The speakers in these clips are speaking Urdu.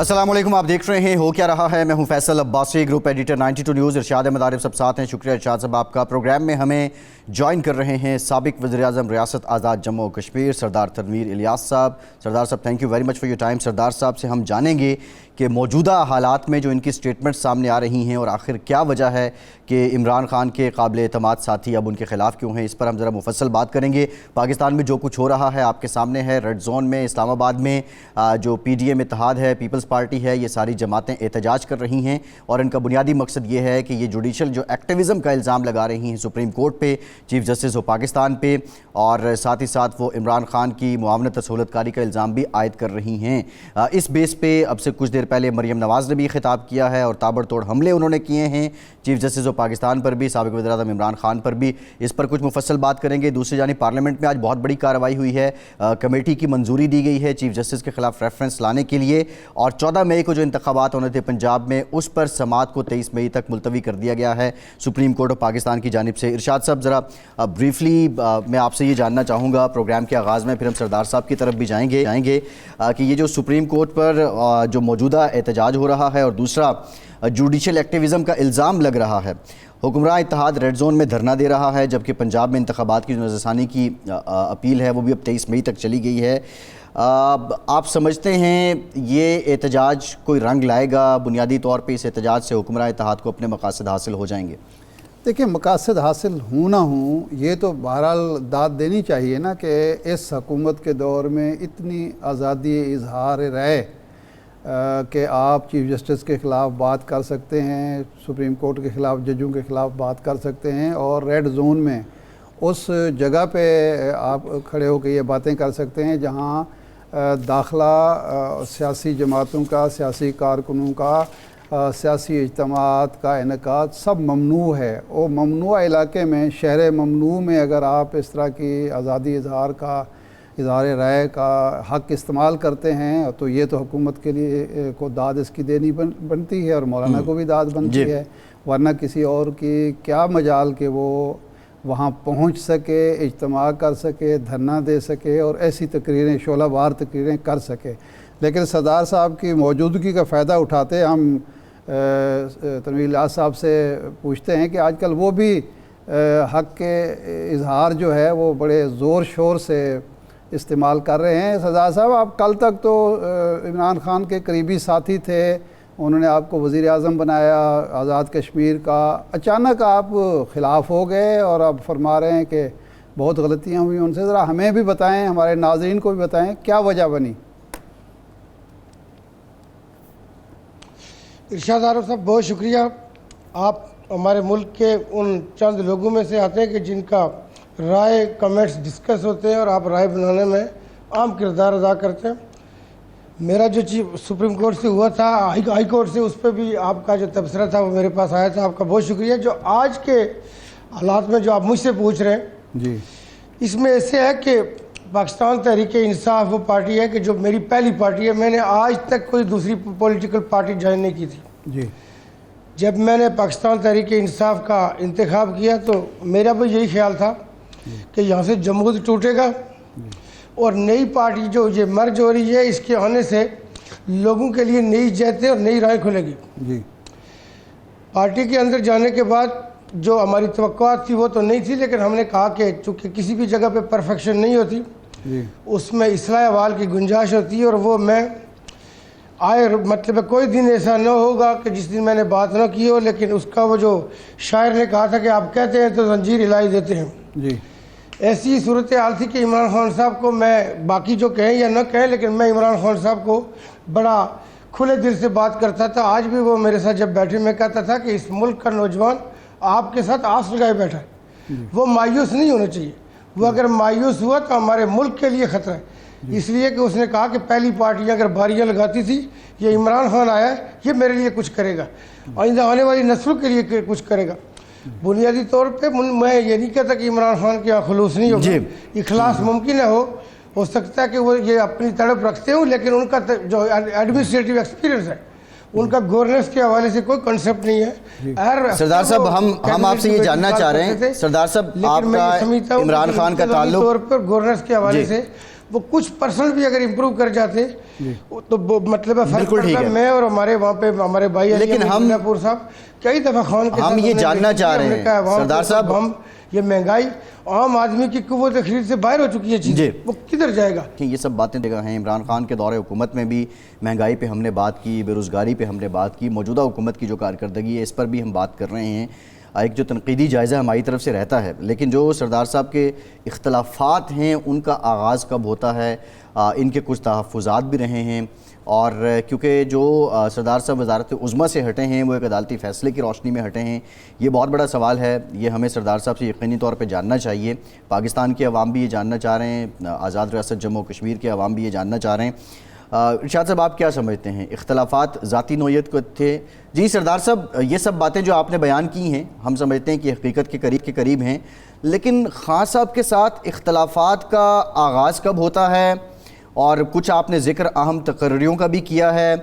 السلام علیکم، آپ دیکھ رہے ہیں ہو کیا رہا ہے۔ میں ہوں Faisal Abbasi, group editor 92 news. Irshad Ahmad Arif صاحب ساتھ ہیں، شکریہ ارشاد صاحب آپ کا۔ پروگرام میں ہمیں جوائن کر رہے ہیں سابق وزیراعظم ریاست آزاد جموں و کشمیر سردار تنویر الیاس صاحب۔ سردار صاحب thank you very much for your time. سردار صاحب سے ہم جانیں گے کہ موجودہ حالات میں جو ان کی سٹیٹمنٹ سامنے آ رہی ہیں اور آخر کیا وجہ ہے کہ عمران خان کے قابل اعتماد ساتھی اب ان کے خلاف کیوں ہیں، اس پر ہم ذرا مفصل بات کریں گے۔ پاکستان میں جو کچھ ہو رہا ہے آپ کے سامنے ہے۔ ریڈ زون میں اسلام آباد میں جو پی ڈی ایم اتحاد ہے، پیپلز پارٹی ہے، یہ ساری جماعتیں احتجاج کر رہی ہیں اور ان کا بنیادی مقصد یہ ہے کہ یہ جوڈیشل جو ایکٹیوزم کا الزام لگا رہی ہیں سپریم کورٹ پہ، چیف جسٹس آف پاکستان پہ، اور ساتھ ہی ساتھ وہ عمران خان کی معاونت اور سہولت کاری کا الزام بھی عائد کر رہی ہیں۔ اس بیس پہ اب سے کچھ دیر پہلے مریم نواز نے بھی خطاب کیا ہے اور تابڑ توڑ حملے انہوں نے کیے ہیں چیف جسٹس آف پاکستان پر بھی، سابق وزیر اعظم عمران خان پر بھی۔ اس پر کچھ مفصل بات کریں گے۔ دوسری جانب پارلیمنٹ میں آج بہت بڑی کارروائی ہوئی ہے، کمیٹی کی منظوری دی گئی ہے چیف جسٹس کے خلاف ریفرنس لانے کے لیے، اور 14 مئی کو جو انتخابات ہونے تھے پنجاب میں اس پر سماعت کو 23 مئی تک ملتوی کر دیا گیا ہے سپریم کورٹ آف پاکستان کی جانب سے۔ ارشاد صاحب ذرا بریفلی میں آپ سے یہ جاننا چاہوں گا پروگرام کے آغاز میں، پھر ہم سردار صاحب کی طرف بھی جائیں گے کہ یہ جو سپریم کورٹ پر جو موجودہ احتجاج ہو رہا ہے اور دوسرا جوڈیشل ایکٹیوزم کا الزام لگ رہا ہے، حکمراں اتحاد ریڈ زون میں دھرنا دے رہا ہے، جبکہ پنجاب میں انتخابات کی جو نظر ثانی کی اپیل ہے وہ بھی اب 23 مئی تک چلی گئی ہے۔ آپ سمجھتے ہیں یہ احتجاج کوئی رنگ لائے گا؟ بنیادی طور پہ اس احتجاج سے حکمراں اتحاد کو اپنے مقاصد حاصل ہو جائیں گے؟ دیکھیں، مقاصد حاصل ہوں نہ ہوں یہ تو بہرحال داد دینی چاہیے نا کہ اس حکومت کے دور میں اتنی آزادی اظہار رائے کہ آپ چیف جسٹس کے خلاف بات کر سکتے ہیں، سپریم کورٹ کے خلاف ججوں کے خلاف بات کر سکتے ہیں، اور ریڈ زون میں اس جگہ پہ آپ کھڑے ہو کے یہ باتیں کر سکتے ہیں جہاں داخلہ سیاسی جماعتوں کا، سیاسی کارکنوں کا، سیاسی اجتماعات کا انعقاد سب ممنوع ہے۔ اور ممنوع علاقے میں، شہر ممنوع میں اگر آپ اس طرح کی آزادی اظہار رائے کا حق استعمال کرتے ہیں تو یہ تو حکومت کے لیے کو داد اس کی دینی بنتی ہے اور مولانا کو بھی داد بنتی ہے، ورنہ کسی اور کی کیا مجال کہ وہ وہاں پہنچ سکے، اجتماع کر سکے، دھرنا دے سکے اور ایسی تقریریں، شعلہ وار تقریریں کر سکے۔ لیکن سردار صاحب کی موجودگی کا فائدہ اٹھاتے ہم تنویر الیاس صاحب سے پوچھتے ہیں کہ آج کل وہ بھی حق کے اظہار جو ہے وہ بڑے زور شور سے استعمال کر رہے ہیں۔ سردار صاحب، آپ کل تک تو عمران خان کے قریبی ساتھی تھے، انہوں نے آپ کو وزیر اعظم بنایا آزاد کشمیر کا، اچانک آپ خلاف ہو گئے اور اب فرما رہے ہیں کہ بہت غلطیاں ہوئی ان سے۔ ذرا ہمیں بھی بتائیں، ہمارے ناظرین کو بھی بتائیں کیا وجہ بنی؟ ارشاد عارف صاحب بہت شکریہ۔ آپ ہمارے ملک کے ان چند لوگوں میں سے آتے ہیں کہ جن کا رائے کمنٹس ڈسکس ہوتے ہیں اور آپ رائے بنانے میں عام کردار ادا کرتے ہیں۔ میرا جو سپریم کورٹ سے ہوا تھا، ہائی کورٹ سے، اس پہ بھی آپ کا جو تبصرہ تھا وہ میرے پاس آیا تھا۔ آپ کا بہت شکریہ۔ جو آج کے حالات میں جو آپ مجھ سے پوچھ رہے ہیں جی، اس میں ایسے ہے کہ پاکستان تحریک انصاف وہ پارٹی ہے کہ جو میری پہلی پارٹی ہے۔ میں نے آج تک کوئی دوسری پولیٹیکل پارٹی جوائن نہیں کی تھی۔ جی، جب میں نے پاکستان تحریک انصاف کا انتخاب کیا تو میرا بھی یہی خیال تھا کہ یہاں سے جمہوریت ٹوٹے گا اور نئی پارٹی جو یہ مرج ہو رہی ہے اس کے آنے سے لوگوں کے لیے نئی جہتیں اور نئی راہیں کھلے گی۔ جی، پارٹی کے اندر جانے کے بعد جو ہماری توقعات تھی وہ تو نہیں تھی، لیکن ہم نے کہا کہ چونکہ کسی بھی جگہ پہ پرفیکشن نہیں ہوتی، اس میں اصلاح احوال کی گنجائش ہوتی ہے، اور وہ میں مطلب کوئی دن ایسا نہ ہوگا کہ جس دن میں نے بات نہ کی ہو، لیکن اس کا وہ جو شاعر نے کہا تھا کہ آپ کہتے ہیں تو زنجیر ہلائی دیتے ہیں، جی، ایسی صورتحال تھی کہ عمران خان صاحب کو میں باقی جو کہیں یا نہ کہیں، لیکن میں عمران خان صاحب کو بڑا کھلے دل سے بات کرتا تھا۔ آج بھی وہ میرے ساتھ جب بیٹھے میں کہتا تھا کہ اس ملک کا نوجوان آپ کے ساتھ آس لگائے بیٹھا ہے، وہ مایوس نہیں ہونا چاہیے، وہ اگر مایوس ہوا تو ہمارے ملک کے لیے خطرہ ہے۔ اس لیے کہ اس نے کہا کہ پہلی پارٹیاں اگر باریاں لگاتی تھی، یہ عمران خان آیا ہے، یہ میرے لیے کچھ کرے گا، آئندہ آنے والی نسلوں کے لیے کچھ کرے گا۔ بنیادی طور پہ میں یہ نہیں کہتا کہ عمران خان کے یہاں خلوص نہیں ہوگا، اخلاص ممکن ہے، ہو سکتا ہے کہ وہ یہ اپنی تڑپ رکھتے ہوں، لیکن ان کا جو ایڈمنسٹریٹو ایکسپیرینس ہے، ان کا گورننس کے حوالے سے کوئی کنسپٹ نہیں ہے۔ سردار صاحب ہم آپ سے یہ جاننا چاہ رہے ہیں، سردار صاحب آپ کا عمران خان کا تعلق طور پر گورننس کے حوالے سے وہ کچھ پرسنٹ بھی اگر امپروو کر جاتے تو وہ مطلب ہے فرق پڑتا ہے. میں اور ہمارے وہاں پہ ہمارے بھائی لیکن ہم پور صاحب کئی دفعہ خان کے ہم یہ جاننا چاہ رہے ہیں سردار صاحب، ہم یہ مہنگائی عام آدمی کی قوت خرید سے باہر ہو چکی ہے چیز، وہ کدھر جائے گا؟ کہ یہ سب باتیں دیکھا ہیں عمران خان کے دور حکومت میں بھی مہنگائی پہ ہم نے بات کی، بے روزگاری پہ ہم نے بات کی، موجودہ حکومت کی جو کارکردگی ہے اس پر بھی ہم بات کر رہے ہیں. ایک جو تنقیدی جائزہ ہماری طرف سے رہتا ہے، لیکن جو سردار صاحب کے اختلافات ہیں ان کا آغاز کب ہوتا ہے؟ ان کے کچھ تحفظات بھی رہے ہیں، اور کیونکہ جو سردار صاحب وزارت عظمیٰ سے ہٹے ہیں وہ ایک عدالتی فیصلے کی روشنی میں ہٹے ہیں. یہ بہت بڑا سوال ہے، یہ ہمیں سردار صاحب سے یقینی طور پہ جاننا چاہیے. پاکستان کے عوام بھی یہ جاننا چاہ رہے ہیں، آزاد ریاست جموں و کشمیر کے عوام بھی یہ جاننا چاہ رہے ہیں. ارشاد صاحب آپ کیا سمجھتے ہیں؟ اختلافات ذاتی نوعیت کو تھے؟ جی سردار صاحب، یہ سب باتیں جو آپ نے بیان کی ہیں ہم سمجھتے ہیں کہ حقیقت کے قریب ہیں، لیکن خان صاحب کے ساتھ اختلافات کا آغاز کب ہوتا ہے؟ اور کچھ آپ نے ذکر اہم تقرریوں کا بھی کیا ہے،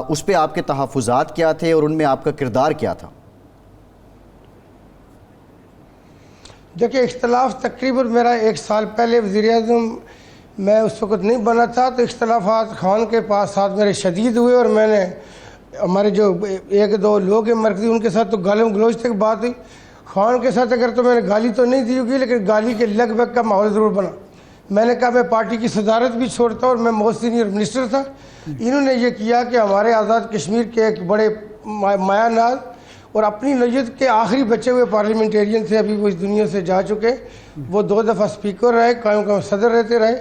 اس پہ آپ کے تحفظات کیا تھے اور ان میں آپ کا کردار کیا تھا؟ دیکھیں، اختلاف تقریباً میرا 1 سال پہلے وزیر اعظم میں اس وقت نہیں بنا تھا، تو اختلافات خان کے پاس ساتھ میرے شدید ہوئے، اور میں نے ہمارے جو 1-2 لوگ ہیں مرکزی ان کے ساتھ تو گالم گلوچ تک بات ہوئی. خان کے ساتھ اگر تو میں نے گالی تو نہیں دی ہوگی، لیکن گالی کے لگ بھگ کا ماحول ضرور بنا. میں نے کہا میں پارٹی کی صدارت بھی چھوڑتا اور میں موسٹ سینئر منسٹر تھا. انہوں نے یہ کیا کہ ہمارے آزاد کشمیر کے ایک بڑے مایہ ناز اور اپنی نوعیت کے آخری بچے ہوئے پارلیمنٹیرین تھے، ابھی وہ اس دنیا سے جا چکے. وہ 2 دفعہ اسپیکر رہے، قائم صدر رہتے رہے،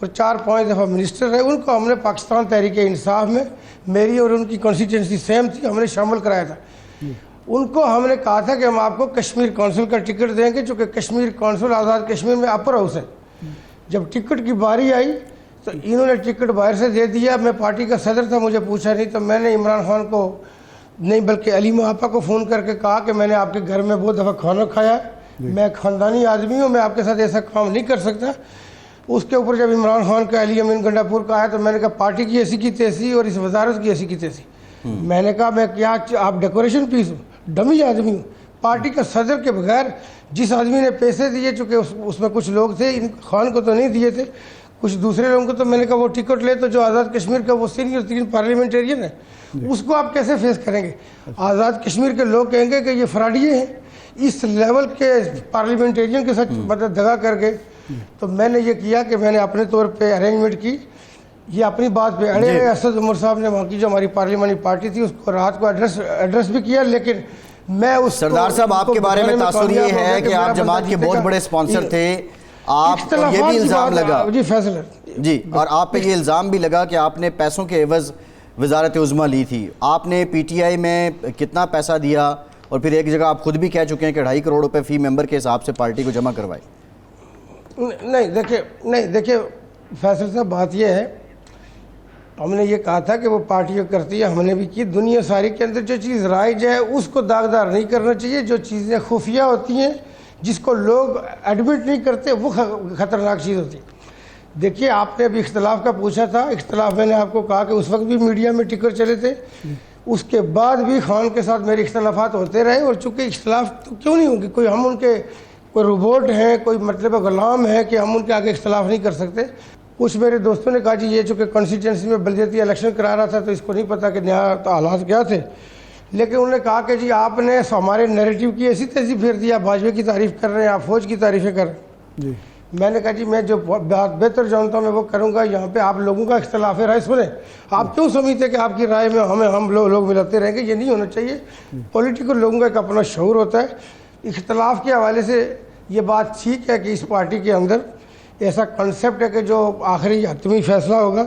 اور 4-5 دفعہ منسٹر رہے. ان کو ہم نے پاکستان تحریک انصاف میں، میری اور ان کی کانسٹیٹوئنسی سیم تھی، ہم نے شامل کرایا تھا. ان کو ہم نے کہا تھا کہ ہم آپ کو کشمیر کونسل کا ٹکٹ دیں گے، چونکہ کشمیر کونسل آزاد کشمیر میں اپر ہاؤس ہے. جب ٹکٹ کی باری آئی تو انہوں نے ٹکٹ باہر سے دے دیا. میں پارٹی کا صدر تھا، مجھے پوچھا نہیں، تو میں نے عمران خان کو نہیں بلکہ علیمہ آپا کو فون کر کے کہا کہ میں نے آپ کے گھر میں بہت دفعہ کھانا کھایا، میں خاندانی آدمی ہوں، میں آپ کے ساتھ ایسا کام نہیں کر سکتا. اس کے اوپر جب عمران خان کا علی امین گنڈا پور کا آیا تو میں نے کہا پارٹی کی ایسی کی تیسی اور اس وزارت کی ایسی کی تیسی. میں نے کہا میں کیا آپ ڈیکوریشن پیس ہوں، ڈمی آدمی ہوں. پارٹی کا صدر کے بغیر جس آدمی نے پیسے دیے، چونکہ اس میں کچھ لوگ تھے، ان خان کو تو نہیں دیے تھے، کچھ دوسرے لوگوں کو، تو میں نے کہا وہ ٹکٹ لے تو جو آزاد کشمیر کا وہ سینئر 3 پارلیمنٹیرین ہے، اس کو آپ کیسے فیس کریں گے؟ آزاد کشمیر کے لوگ کہیں گے کہ یہ فراڈیے ہیں، اس لیول کے پارلیمنٹیرین کے ساتھ مطلب دگا کر گئے. تو میں نے یہ کیا کہ میں نے اپنے طور پہ ارینجمنٹ کی. یہ اپنی بات پہ اڑے رہے. اسد عمر صاحب نے وہاں کی جو ہماری پارلیمانی پارٹی تھی اس کو رات کو ایڈریس بھی کیا، لیکن میں اس سردار صاحب آپ کے بارے میں تاثر یہ ہے کہ آپ جماعت کے بہت بڑے سپانسر تھے. آپ یہ بھی الزام لگا جی، اور آپ پہ یہ الزام بھی لگا کہ آپ نے پیسوں کے عوض وزارت عظمیٰ لی تھی. آپ نے پی ٹی آئی میں کتنا پیسہ دیا، اور پھر ایک جگہ آپ خود بھی کہہ چکے ہیں کہ 2.5 کروڑ روپے فی ممبر کے حساب سے پارٹی کو جمع کروائے. نہیں دیکھیں فیصل صاحب، بات یہ ہے، ہم نے یہ کہا تھا کہ وہ پارٹیاں کرتی ہے، ہم نے بھی کی. دنیا ساری کے اندر جو چیز رائج ہے اس کو داغدار نہیں کرنا چاہیے. جو چیزیں خفیہ ہوتی ہیں جس کو لوگ ایڈمٹ نہیں کرتے وہ خطرناک چیز ہوتی ہے. دیکھیے، آپ نے ابھی اختلاف کا پوچھا تھا. اختلاف میں نے آپ کو کہا کہ اس وقت بھی میڈیا میں ٹکر چلے تھے، اس کے بعد بھی خان کے ساتھ میرے اختلافات ہوتے رہے. اور چونکہ اختلاف تو کیوں نہیں ہوگی، کوئی ہم ان کے کوئی روبوٹ ہیں، کوئی مطلب غلام ہے کہ ہم ان کے آگے اختلاف نہیں کر سکتے. کچھ میرے دوستوں نے کہا جی یہ چونکہ کانسٹیٹوئنسی میں بلدیاتی الیکشن کرا رہا تھا تو اس کو نہیں پتا کہ نیا حالات کیا تھے. لیکن انہوں نے کہا کہ جی آپ نے ہمارے نیریٹو کی ایسی تیزی پھیر دی، آپ بھاجپا کی تعریف کر رہے ہیں، آپ فوج کی تعریفیں کر رہے ہیں. جی میں نے کہا جی میں جو بات بہتر جانتا ہوں میں وہ کروں گا. یہاں پہ آپ لوگوں کا اختلاف رائے سنیں. آپ کیوں سمجھتے کہ آپ کی رائے میں ہم لوگ ملاتے رہیں گے؟ یہ نہیں ہونا چاہیے. پولیٹیکل لوگوں کا ایک اپنا شعور ہوتا ہے. اختلاف کے حوالے سے یہ بات ٹھیک ہے کہ اس پارٹی کے اندر ایسا کنسیپٹ ہے کہ جو آخری حتمی فیصلہ ہوگا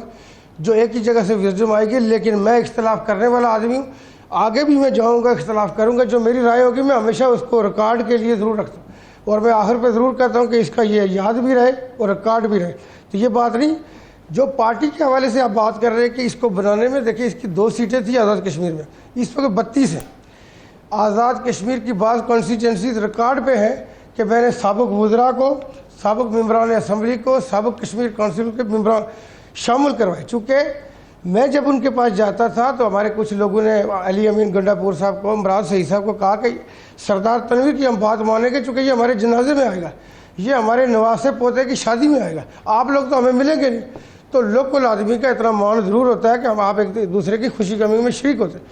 جو ایک ہی جگہ سے وزڈم آئے گی. لیکن میں اختلاف کرنے والا آدمی ہوں، آگے بھی میں جاؤں گا، اختلاف کروں گا. جو میری رائے ہوگی میں ہمیشہ اس کو ریکارڈ کے لیے ضرور رکھتا ہوں، اور میں آخر پہ ضرور کہتا ہوں کہ اس کا یہ یاد بھی رہے اور ریکارڈ بھی رہے. تو یہ بات نہیں جو پارٹی کے حوالے سے آپ بات کر رہے ہیں کہ اس کو بنانے میں، دیکھیں اس کی 2 سیٹیں تھیں آزاد کشمیر میں، اس وقت 32 ہیں. آزاد کشمیر کی بعض کانسٹیٹوئنسیز ریکارڈ پہ ہیں کہ میں نے سابق وزراء کو، سابق ممبران اسمبلی کو، سابق کشمیر کونسل کے ممبران شامل کروائے. چونکہ میں جب ان کے پاس جاتا تھا تو ہمارے کچھ لوگوں نے علی امین گنڈا پور صاحب کو، امراض صحیح صاحب کو کہا کہ سردار تنویر کی ہم بات مانیں گے چونکہ یہ ہمارے جنازے میں آئے گا. یہ ہمارے نواسے پوتے کی شادی میں آئے گا, آپ لوگ تو ہمیں ملیں گے نہیں. تو لوکل آدمی کا اتنا مان ضرور ہوتا ہے کہ ہم آپ ایک دوسرے کی خوشی غمی میں شریک ہوتے ہیں.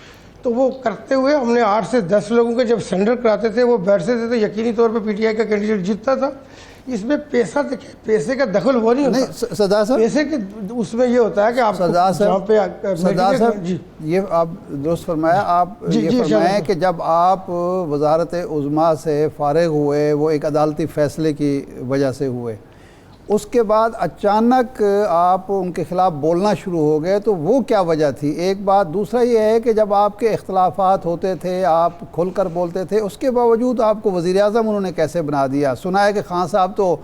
تو وہ کرتے ہوئے ہم نے 8 سے 10 لوگوں کے جب سرنڈر کراتے تھے, وہ بیٹھتے تھے, تو یقینی طور پہ پی ٹی آئی کا کینڈیڈیٹ جیتتا تھا. اس میں پیسہ دیکھیں, پیسے کا دخل وہ نہیں ہوتا, سردار صاحب پیسے کے اس میں یہ ہوتا ہے کہ آپ سردار صاحب یہ آپ درست فرمایا. آپ یہ فرمائیں کہ جب آپ وزارت عظمیٰ سے فارغ ہوئے, وہ ایک عدالتی فیصلے کی وجہ سے ہوئے, اس کے بعد اچانک آپ ان کے خلاف بولنا شروع ہو گئے, تو وہ کیا وجہ تھی؟ ایک بات. دوسرا یہ ہے کہ جب آپ کے اختلافات ہوتے تھے, آپ کھل کر بولتے تھے, اس کے باوجود آپ کو وزیر اعظم انہوں نے کیسے بنا دیا؟ سنا ہے کہ خان صاحب تو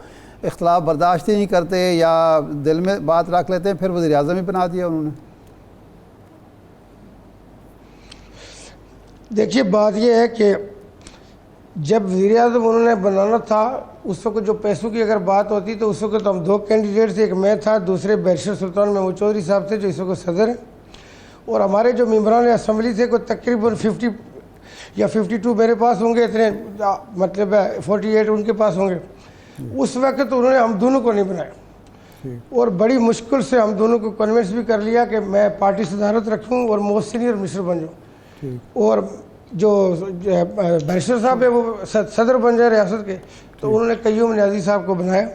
اختلاف برداشت ہی نہیں کرتے, یا دل میں بات رکھ لیتے ہیں, پھر وزیر اعظم ہی بنا دیا انہوں نے. دیکھیے بات یہ ہے کہ جب وزیر اعظم انہوں نے بنانا تھا, اس وقت جو پیسوں کی اگر بات ہوتی تو اس وقت ہم 2 کینڈیڈیٹ تھے, ایک میں تھا, دوسرے بیرسٹر سلطان محمود چودھری صاحب تھے جو اس وقت صدر ہیں, اور ہمارے جو ممبران اسمبلی تھے کوئی تقریباً 50 یا 52 میرے پاس ہوں گے, اتنے مطلب 48 ان کے پاس ہوں گے. اس وقت انہوں نے ہم دونوں کو نہیں بنایا, اور بڑی مشکل سے ہم دونوں کو کنونس بھی کر لیا کہ میں پارٹی صدارت رکھوں اور موسٹ سینئر منسٹر بن جاؤں, اور جو بیرسٹر صاحب ہے وہ صدر بن جائے ریاست کے, تو انہوں نے قیوم نیازی صاحب کو بنایا.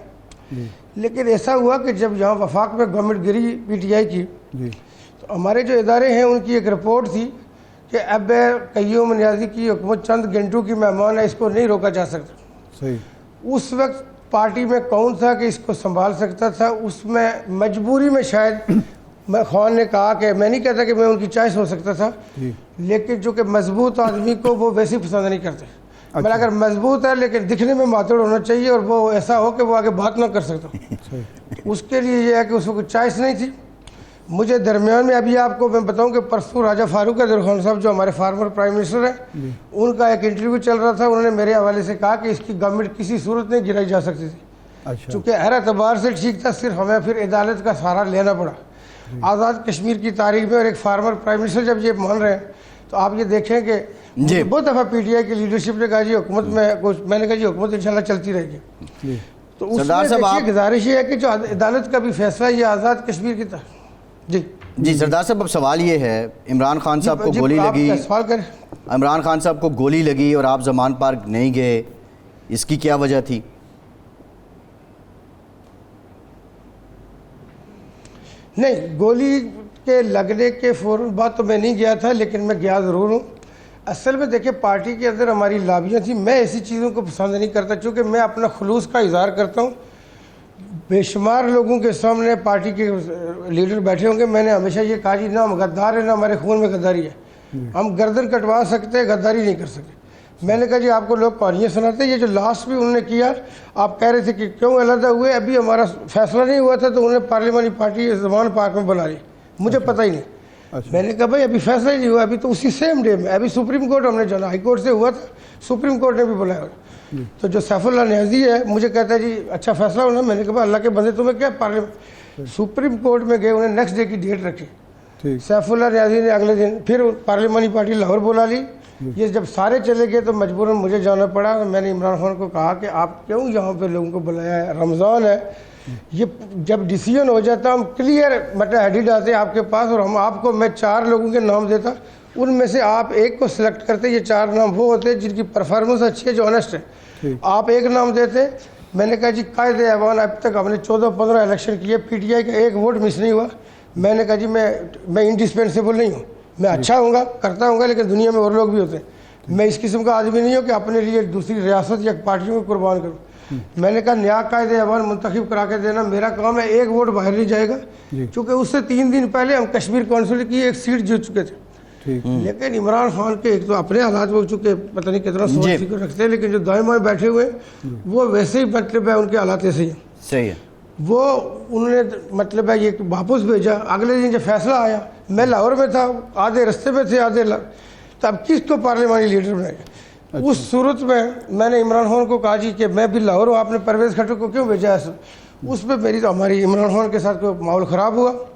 لیکن ایسا ہوا کہ جب یہاں وفاق میں گورنمنٹ گری پی ٹی آئی کی, تو ہمارے جو ادارے ہیں ان کی ایک رپورٹ تھی کہ اب قیوم نیازی کی حکومت چند گھنٹوں کی مہمان ہے, اس کو نہیں روکا جا سکتا. اس وقت پارٹی میں کون تھا کہ اس کو سنبھال سکتا تھا؟ اس میں مجبوری میں شاید خان نے کہا کہ میں نہیں کہتا کہ میں ان کی چوائس ہو سکتا تھا, لیکن جو کہ مضبوط آدمی کو وہ ویسے پسند نہیں کرتے. میں اگر مضبوط ہے لیکن دکھنے میں ماتڑ ہونا چاہیے, اور وہ ایسا ہو کہ وہ آگے بات نہ کر سکتا. اس کے لیے یہ ہے کہ اس کو کوئی چوائس نہیں تھی. مجھے درمیان میں ابھی آپ کو میں بتاؤں کہ پرسوں راجہ فاروق خان صاحب جو ہمارے فارمر پرائم منسٹر ہیں, ان کا ایک انٹرویو چل رہا تھا, انہوں نے میرے حوالے سے کہا کہ اس کی گورنمنٹ کسی صورت نہیں گرائی جا سکتی تھی, چونکہ ہر اعتبار سے ٹھیک تھا, صرف ہمیں پھر عدالت کا سہارا لینا پڑا. آزاد کشمیر کی تاریخ میں, اور ایک فارمر پرائم منسٹر جب یہ مان رہے ہیں, تو آپ یہ دیکھیں کہ بہت دفعہ پی ٹی آئی کی لیڈرشپ نے کہا جی حکومت میں نے کہا جی حکومت انشاءاللہ چلتی رہے گی. تو اس میں گزارش یہ ہے کہ جو عدالت کا بھی فیصلہ یہ آزاد کشمیر کی طرح. جی سردار صاحب, اب سوال یہ ہے, عمران خان صاحب کو گولی لگی, عمران خان صاحب کو گولی لگی اور آپ زمان پارک نہیں گئے, اس کی کیا وجہ تھی؟ نہیں, گولی کے لگنے کے فوراً بعد تو میں نہیں گیا تھا, لیکن میں گیا ضرور ہوں. اصل میں دیکھیں پارٹی کے اندر ہماری لابیاں تھیں, میں ایسی چیزوں کو پسند نہیں کرتا, چونکہ میں اپنا خلوص کا اظہار کرتا ہوں. بے شمار لوگوں کے سامنے پارٹی کے لیڈر بیٹھے ہوں گے, میں نے ہمیشہ یہ کہا جی نہ ہم غدار ہیں نہ ہمارے خون میں غداری ہے, ہم گردن کٹوا سکتے ہیں, غداری نہیں کر سکتے. میں نے کہا جی آپ کو لوگ کہانیاں سناتے ہیں, یہ جو لاسٹ بھی انہوں نے کیا, آپ کہہ رہے تھے کہ کیوں علیحدہ ہوئے, ابھی ہمارا فیصلہ نہیں ہوا تھا تو انہوں نے پارلیمانی پارٹی زمان پارک میں بلا لی, مجھے پتہ ہی نہیں. میں نے کہا بھائی ابھی فیصلہ ہی نہیں ہوا, ابھی تو اسی سیم ڈے میں, ابھی سپریم کورٹ ہم نے جانا, ہائی کورٹ سے ہوا تھا, سپریم کورٹ نے بھی بلایا. تو جو سیف اللہ نیازی ہے مجھے کہتا ہے جی اچھا فیصلہ ہونا, میں نے کہا اللہ کے بندے تمہیں کیا, پارلیمنٹ سپریم کورٹ میں گئے, انہیں نیکسٹ ڈے کی ڈیٹ رکھی. سیف اللہ نیازی نے اگلے دن پھر پارلیمانی پارٹی لاہور بلا لی. یہ جب سارے چلے گئے تو مجبوراً مجھے جانا پڑا. میں نے عمران خان کو کہا کہ آپ کیوں یہاں پہ لوگوں کو بلایا ہے, رمضان ہے, یہ جب ڈیسیجن ہو جاتا ہم کلیئر مطلب ایڈٹ آتے ہیں آپ کے پاس, اور ہم آپ کو, میں 4 لوگوں کے نام دیتا, ان میں سے آپ ایک کو سلیکٹ کرتے. یہ 4 نام وہ ہوتے ہیں جن کی پرفارمنس اچھی ہے, جو آنیسٹ ہے. آپ ایک نام دیتے. میں نے کہا جی قائد ایوان اب تک ہم نے 14-15 الیکشن کیے, پی ٹی آئی کا ایک ووٹ مس نہیں ہوا. میں نے کہا جی میں انڈسپینسیبل نہیں ہوں, میں اچھا ہوں گا, کرتا ہوں گا, لیکن دنیا میں اور لوگ بھی ہوتے ہیں. میں اس قسم کا آدمی نہیں ہوں کہ اپنے لیے دوسری ریاست یا پارٹیوں کو قربان کروں. میں نے کہا نیا قائد ایوان منتخب کرا کے دینا میرا کام ہے, ایک ووٹ باہر نہیں جائے گا, چونکہ اس سے 3 دن پہلے ہم کشمیر کونسل کی ایک سیٹ جیت چکے تھے. لیکن عمران خان کے ایک تو اپنے حالات ہو چکے, پتہ نہیں کتنا سوچ فکر رکھتے ہیں, لیکن جو دائیں بائیں بیٹھے ہوئے وہ ویسے ہی مطلب ہے ان کے حالات ایسے ہی ہیں. صحیح ہے. وہ انہوں نے مطلب ہے یہ واپس بھیجا. اگلے دن جب فیصلہ آیا, میں لاہور میں تھا, آدھے رستے پہ تھے آدھے, تو اب کس کو پارلیمانی لیڈر بنائے گا. اس صورت میں نے عمران خان کو کہا جی کہ میں بھی لاہور ہوں, آپ نے پرویز کھٹر کو کیوں بھیجا ہے. اس پہ میری تو ہماری عمران خان کے ساتھ کوئی ماحول خراب ہوا.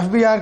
FBR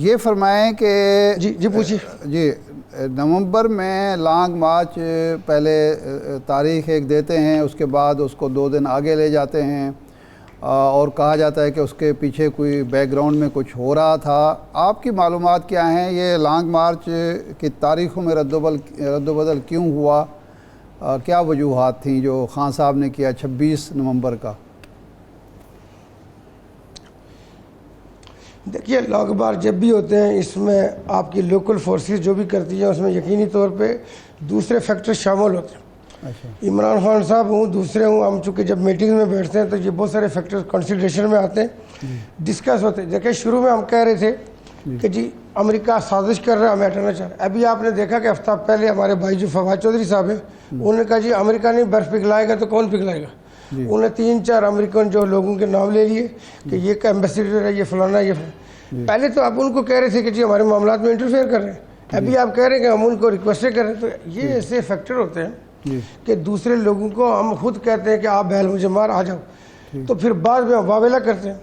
یہ فرمائیں کہ جی پوچھیے. جی نومبر میں لانگ مارچ پہلے تاریخ ایک دیتے ہیں، اس کے بعد اس کو 2 دن آگے لے جاتے ہیں اور کہا جاتا ہے کہ اس کے پیچھے کوئی بیک گراؤنڈ میں کچھ ہو رہا تھا. آپ کی معلومات کیا ہیں؟ یہ لانگ مارچ کی تاریخوں میں رد و بدل کیوں ہوا؟ کیا وجوہات تھیں جو خان صاحب نے کیا 26 نومبر کا؟ دیکھیے لانگ مارچ جب بھی ہوتے ہیں اس میں آپ کی لوکل فورسز جو بھی کرتی ہیں اس میں یقینی طور پہ دوسرے فیکٹر شامل ہوتے ہیں. اچھا. عمران خان صاحب ہوں، دوسرے ہوں، ہم چونکہ جب میٹنگ میں بیٹھتے ہیں تو یہ بہت سارے فیکٹر کنسیڈریشن میں آتے ہیں، ڈسکس ہوتے ہیں. دیکھیں شروع میں ہم کہہ رہے تھے کہ جی امریکہ سازش کر رہا ہے، ہمیں ہٹانا چاہ رہا ہے. ابھی آپ نے دیکھا کہ ہفتہ پہلے ہمارے بھائی جو فواد چودھری صاحب ہیں انہوں نے کہا جی امریکہ نہیں برف پگھلائے گا تو کون پگھلائے گا. انہوں نے 3-4 امریکن جو لوگوں کے نام لے لیے کہ یہ کا ایمبیسیڈر ہے، یہ فلانا ہے، یہ فلانا. پہلے تو آپ ان کو کہہ رہے تھے کہ جی ہمارے معاملات میں انٹرفیئر کر رہے ہیں، ابھی آپ کہہ رہے ہیں کہ ہم ان کو ریکویسٹیں کر رہے ہیں. تو یہ ایسے فیکٹر ہوتے ہیں کہ دوسرے لوگوں کو ہم خود کہتے ہیں کہ آپ بہل مجھے مار آ جاؤ، تو پھر بعد میں واویلا کرتے ہیں.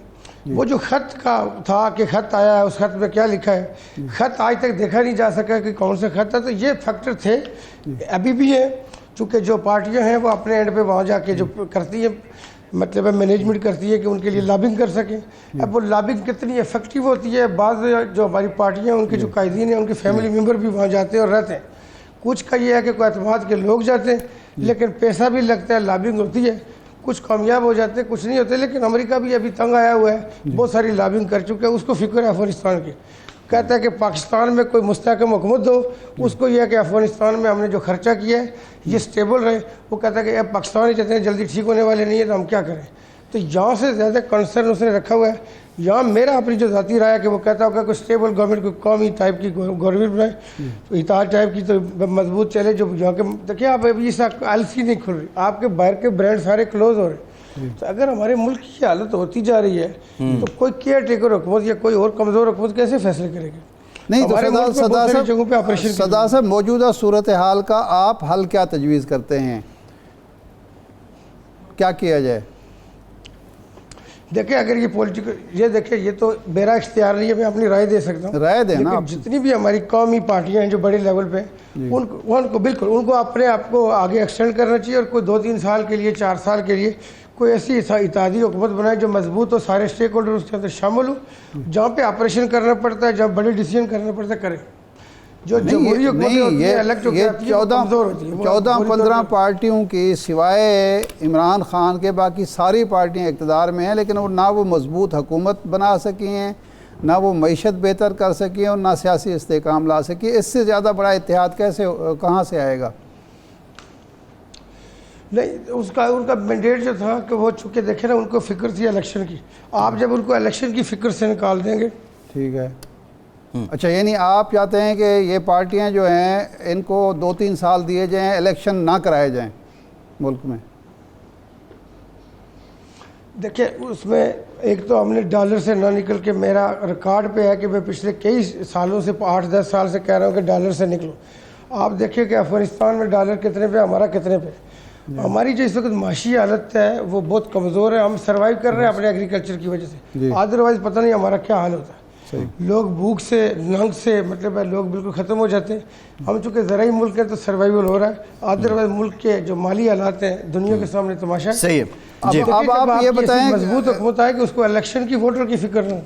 وہ جو خط کا تھا کہ خط آیا ہے، اس خط میں کیا لکھا ہے، خط آج تک دیکھا نہیں جا سکا کہ کون سے خط ہے. تو یہ فیکٹر تھے، ابھی بھی ہیں. چونکہ جو پارٹیاں ہیں وہ اپنے اینڈ پہ وہاں جا کے جو کرتی ہیں، مطلب مینجمنٹ کرتی ہے کہ ان کے لیے لابنگ کر سکیں. اب وہ لابنگ کتنی افیکٹو ہوتی ہے، بعض جو ہماری پارٹیاں ہیں ان کے جو قائدین ہیں ان کے فیملی ممبر بھی وہاں جاتے ہیں اور رہتے ہیں. کچھ کا یہ ہے کہ کوئی اعتماد کے لوگ جاتے ہیں لیکن پیسہ بھی لگتا ہے، لابنگ ہوتی ہے، کچھ کامیاب ہو جاتے ہیں کچھ نہیں ہوتے. لیکن امریکہ بھی ابھی تنگ آیا ہوا ہے، بہت ساری لابنگ کر چکا ہے. اس کو فکر ہے افغانستان کی، کہتا ہے کہ پاکستان میں کوئی مستحکم حکومت دو. اس کو یہ ہے کہ افغانستان میں ہم نے جو خرچہ کیا ہے یہ سٹیبل رہے. وہ کہتا ہے کہ اب پاکستان ہی چاہتے ہیں جلدی ٹھیک ہونے والے نہیں ہیں تو ہم کیا کریں. تو یہاں سے زیادہ کنسرن اس نے رکھا ہوا ہے. یہاں میرا اپنی جو ذاتی رائے ہے کہ وہ کہتا ہوگا کوئی سٹیبل گورنمنٹ، کوئی قومی ٹائپ کی گورنمنٹ بنائے، اتحاد ٹائپ کی، تو مضبوط چلے. جو یہاں کے دیکھیں آپ ابھی اس ایلسی نہیں کھل رہی، آپ کے باہر کے برانڈ سارے کلوز ہو رہے ہیں. تو اگر ہمارے ملک کی حالت ہوتی جا رہی ہے تو کوئی کیئر ٹیکر حکومت یا کوئی اور کمزور حکومت کیسے فیصلے کرے گی؟ نہیں تو صدا صاحب موجودہ صورتحال کا آپ حل کیا تجویز کرتے ہیں؟ کیا کیا جائے؟ دیکھیں اگر یہ پولیٹیکل، یہ دیکھیں یہ تو میرا اختیار نہیں ہے، میں اپنی رائے دے سکتا ہوں. رائے دینا لیکن جتنی بھی ہماری قومی پارٹیاں ہیں جو بڑے لیول پہ ان کو بالکل ان کو اپنے آپ کو آگے ایکسٹینڈ کرنا چاہیے اور کوئی 2-3 سال کے لیے 4 سال کے لیے کوئی ایسی اتحادی حکومت بنائے جو مضبوط ہو، سارے اسٹیک ہولڈر اس کے اندر شامل ہو، جہاں پہ آپریشن کرنا پڑتا ہے، جہاں بڑے ڈیسیجن کرنا پڑتا ہے کریں. جو جمہوری حکومت ہوتی ہے الگ جو کہتی ہے وہ کمزور ہوتی ہے. 14-15 پارٹیوں کی سوائے عمران خان کے باقی ساری پارٹیاں اقتدار میں ہیں، لیکن وہ نہ وہ مضبوط حکومت بنا سکی ہیں، نہ وہ معیشت بہتر کر سکی ہیں اور نہ سیاسی استحکام لا سکی. اس سے زیادہ بڑا اتحاد کہاں سے آئے گا؟ نہیں ان کا مینڈیٹ جو تھا کہ وہ چونکہ دیکھیں نا ان کو فکر تھی الیکشن کی. آپ جب ان کو الیکشن کی فکر سے نکال دیں گے. ٹھیک ہے. اچھا یعنی آپ چاہتے ہیں کہ یہ پارٹیاں جو ہیں ان کو 2-3 سال دیے جائیں، الیکشن نہ کرائے جائیں ملک میں؟ دیکھیں اس میں ایک تو ہم نے ڈالر سے نہ نکل کے، میرا ریکارڈ پہ ہے کہ میں پچھلے کئی سالوں سے 8-10 سال سے کہہ رہا ہوں کہ ڈالر سے نکلو. آپ دیکھیں کہ افغانستان میں ڈالر کتنے پہ، ہمارا کتنے پہ. ہماری جو اس وقت معاشی حالت ہے وہ بہت کمزور ہے. ہم سروائیو کر رہے ہیں اپنے ایگریکلچر کی وجہ سے، ادروائز پتہ نہیں ہمارا کیا حال ہوتا ہے. لوگ بھوک سے، ننگ سے، مطلب ہے لوگ بالکل ختم ہو جاتے ہیں. ہم چونکہ زرعی ملک ہیں تو سروائیول ہو رہا ہے. ادروائز ملک کے جو مالی حالات ہیں دنیا کے سامنے تماشا ہے. صحیح ہے. اب آپ یہ بتائیں، مضبوط حکومت آئے کہ اس کو الیکشن کی ووٹر کی فکر نہ ہو.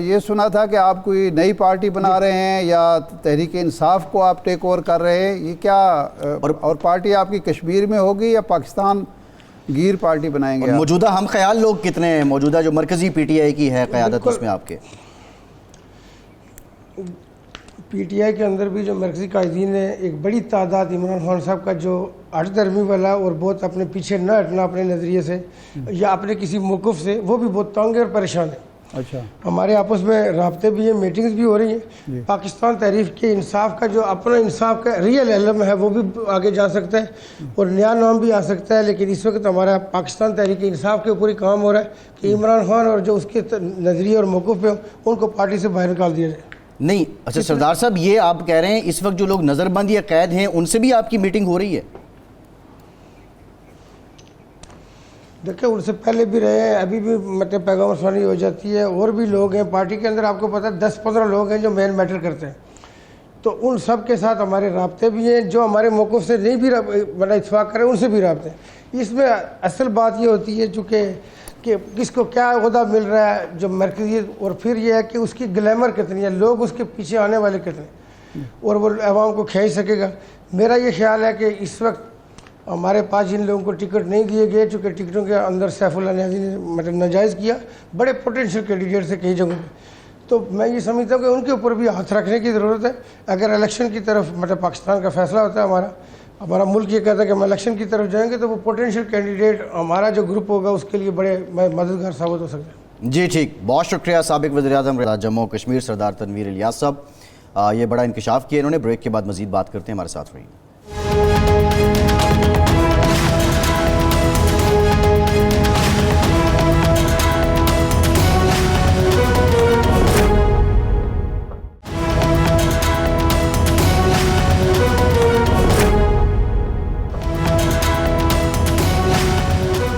یہ سنا تھا کہ آپ کوئی نئی پارٹی بنا رہے ہیں یا تحریک انصاف کو آپ ٹیک اوور کر رہے ہیں، یہ کیا اور پارٹی آپ کی کشمیر میں ہوگی یا پاکستان گیر پارٹی بنائیں گے؟ موجودہ ہم خیال لوگ کتنے ہیں موجودہ جو مرکزی پی ٹی آئی کی ہے قیادت اس میں آپ کے؟ پی ٹی آئی کے اندر بھی جو مرکزی قائدین ہیں ایک بڑی تعداد عمران خان صاحب کا جو ہٹ درمی والا اور بہت اپنے پیچھے نہ ہٹنا اپنے نظریے سے یا اپنے کسی موقف سے، وہ بھی بہت تنگ اور پریشان ہے. اچھا. ہمارے آپس میں رابطے بھی ہیں، میٹنگز بھی ہو رہی ہیں. پاکستان تحریک کے انصاف کا جو اپنا انصاف کا ریئل علم ہے وہ بھی آگے جا سکتا ہے اور نیا نام بھی آ سکتا ہے. لیکن اس وقت ہمارا پاکستان تحریک انصاف کے اوپر ہی کام ہو رہا ہے کہ عمران خان اور جو اس کے نظریے اور موقف پہ ان کو پارٹی سے باہر نکال دیا جائے. نہیں اچھا سردار صاحب، یہ آپ کہہ رہے ہیں اس وقت جو لوگ نظر بند یا قید ہیں ان سے بھی آپ کی میٹنگ ہو رہی ہے؟ دیکھیں ان سے پہلے بھی رہے ہیں, ابھی بھی مطلب پیغام رسانی ہو جاتی ہے, اور بھی لوگ ہیں پارٹی کے اندر, آپ کو پتہ ہے 10-15 لوگ ہیں جو مین میٹر کرتے ہیں, تو ان سب کے ساتھ ہمارے رابطے بھی ہیں, جو ہمارے موقف سے نہیں بھی مطلب اتفاق کریں ان سے بھی رابطے ہیں. اس میں اصل بات یہ ہوتی ہے چونکہ کہ کس کو کیا عہدہ مل رہا ہے جو مرکزیت, اور پھر یہ ہے کہ اس کی گلیمر کتنی ہے, لوگ اس کے پیچھے آنے والے کتنے, اور وہ عوام کو کھینچ سکے گا. میرا یہ خیال ہے کہ اس وقت ہمارے پاس جن لوگوں کو ٹکٹ نہیں دیے گئے, چونکہ ٹکٹوں کے اندر سیف اللہ نیازی نے مطلب ناجائز کیا, بڑے پوٹینشیل کینڈیڈیٹ سے کئی جگہوں پہ, تو میں یہ سمجھتا ہوں کہ ان کے اوپر بھی ہاتھ رکھنے کی ضرورت ہے. اگر الیکشن کی طرف مطلب پاکستان کا فیصلہ ہوتا ہے, ہمارا ملک یہ کہتا ہے کہ ہم الیکشن کی طرف جائیں گے, تو وہ پوٹینشیل کینڈیڈیٹ ہمارا جو گروپ ہوگا اس کے لیے بڑے مددگار ثابت ہو سکتے ہیں. جی ٹھیک, بہت شکریہ سابق وزیر اعظم جموں و کشمیر سردار تنویر الیاس صاحب, یہ بڑا انکشاف کیا انہوں نے. بریک کے بعد مزید بات کرتے ہیں, ہمارے ساتھ رہیے.